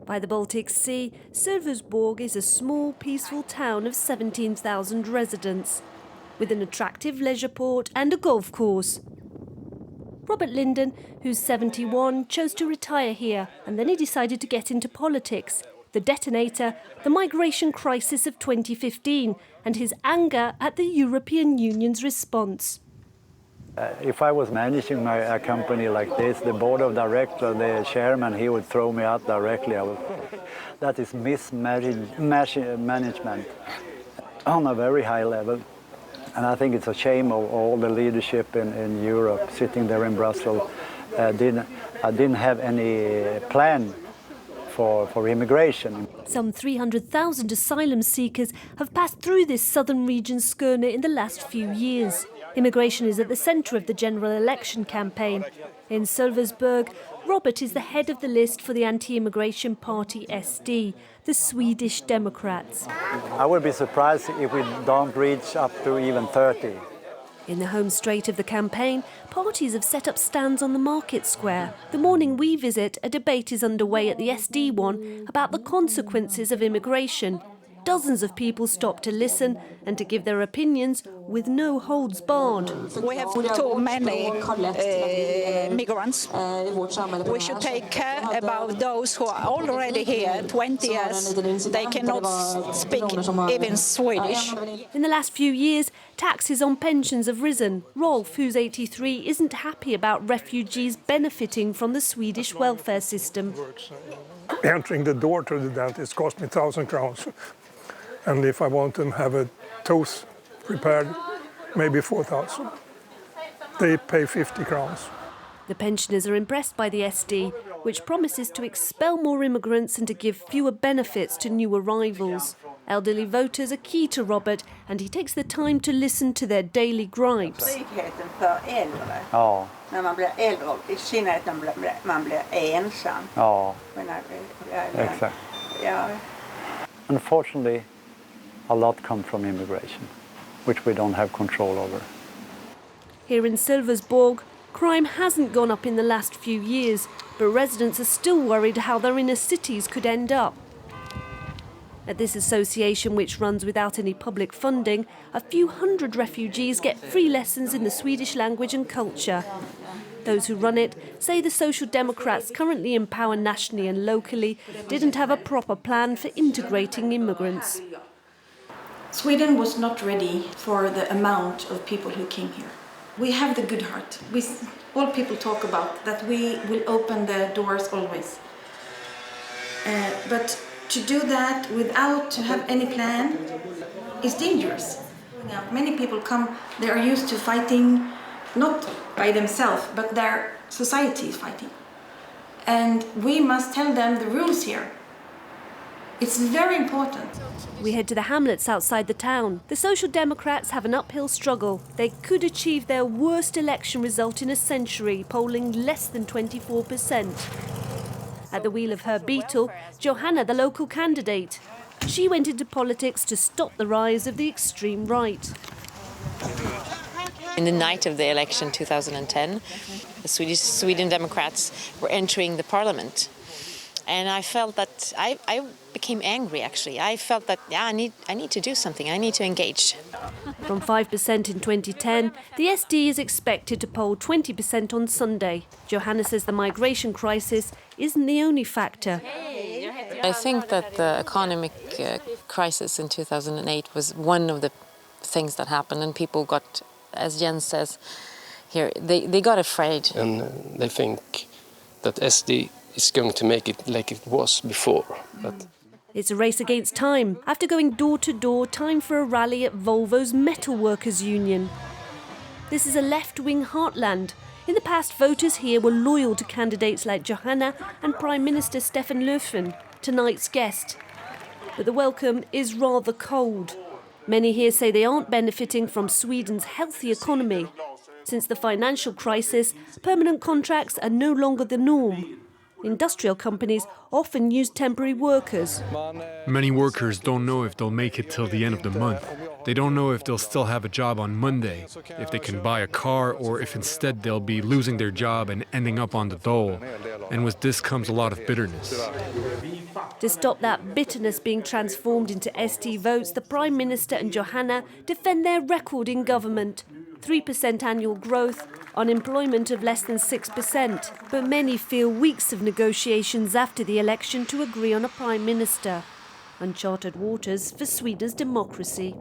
By the Baltic Sea, Sölvesborg is a small, peaceful town of 17,000 residents, with an attractive leisure port and a golf course. Robert Linden, who's 71, chose to retire here, and then he decided to get into politics. The detonator, the migration crisis of 2015, and his anger at the European Union's response. If I was managing a company like this, the board of directors, the chairman, he would throw me out directly. That is mismanagement on a very high level. And I think it's a shame of all the leadership in Europe sitting there in Brussels. Didn't have any plan for immigration. Some 300,000 asylum seekers have passed through this southern region Skåne in the last few years. Immigration is at the centre of the general election campaign. In Sölvesborg, Robert is the head of the list for the anti-immigration party SD, the Swedish Democrats. I would be surprised if we don't reach up to even 30. In the home straight of the campaign, parties have set up stands on the market square. The morning we visit, a debate is underway at the SD one about the consequences of immigration. Dozens of people stop to listen and to give their opinions with no holds barred. We have too many migrants. We should take care about those who are already here, 20 years. They cannot speak even Swedish. In the last few years, taxes on pensions have risen. Rolf, who's 83, isn't happy about refugees benefiting from the Swedish welfare system. Entering the door to the dentist cost me 1,000 crowns. And if I want to have a tooth repaired, maybe 4,000. They pay 50 crowns. The pensioners are impressed by the SD, which promises to expel more immigrants and to give fewer benefits to new arrivals. Elderly voters are key to Robert, and he takes the time to listen to their daily gripes. Oh. När man blir äldre, i synnerhet när man blir ensam. Oh. Exactly. Ja. Unfortunately, a lot come from immigration, which we don't have control over. Here in Sölvesborg, crime hasn't gone up in the last few years, but residents are still worried how their inner cities could end up. At this association, which runs without any public funding, a few hundred refugees get free lessons in the Swedish language and culture. Those who run it say the Social Democrats, currently in power nationally and locally, didn't have a proper plan for integrating immigrants. Sweden was not ready for the amount of people who came here. We have the good heart. All people talk about that we will open the doors always. But to do that without to have any plan is dangerous. Many people come, they are used to fighting, not by themselves, but their society is fighting. And we must tell them the rules here. It's very important. We head to the hamlets outside the town. The Social Democrats have an uphill struggle. They could achieve their worst election result in a century, polling less than 24%. At the wheel of her beetle, Johanna, the local candidate. She went into politics to stop the rise of the extreme right. In the night of the election 2010, the Sweden Democrats were entering the parliament. And I felt that I became angry, actually. I felt that, I need to do something. I need to engage. From 5% in 2010, the SD is expected to poll 20% on Sunday. Johanna says the migration crisis isn't the only factor. I think that the economic crisis in 2008 was one of the things that happened, and people got, as Jens says here, they got afraid. And they think that SD is going to make it like it was before. But it's a race against time. After going door to door, time for a rally at Volvo's Metal Workers Union. This is a left-wing heartland. In the past, voters here were loyal to candidates like Johanna and Prime Minister Stefan Löfven, tonight's guest. But the welcome is rather cold. Many here say they aren't benefiting from Sweden's healthy economy. Since the financial crisis, permanent contracts are no longer the norm. Industrial companies often use temporary workers. Many workers don't know if they'll make it till the end of the month. They don't know if they'll still have a job on Monday, if they can buy a car, or if instead they'll be losing their job and ending up on the dole. And with this comes a lot of bitterness. To stop that bitterness being transformed into ST votes, the Prime Minister and Johanna defend their record in government. 3% annual growth, unemployment of less than 6%. But many feel weeks of negotiations after the election to agree on a Prime Minister. Uncharted waters for Sweden's democracy.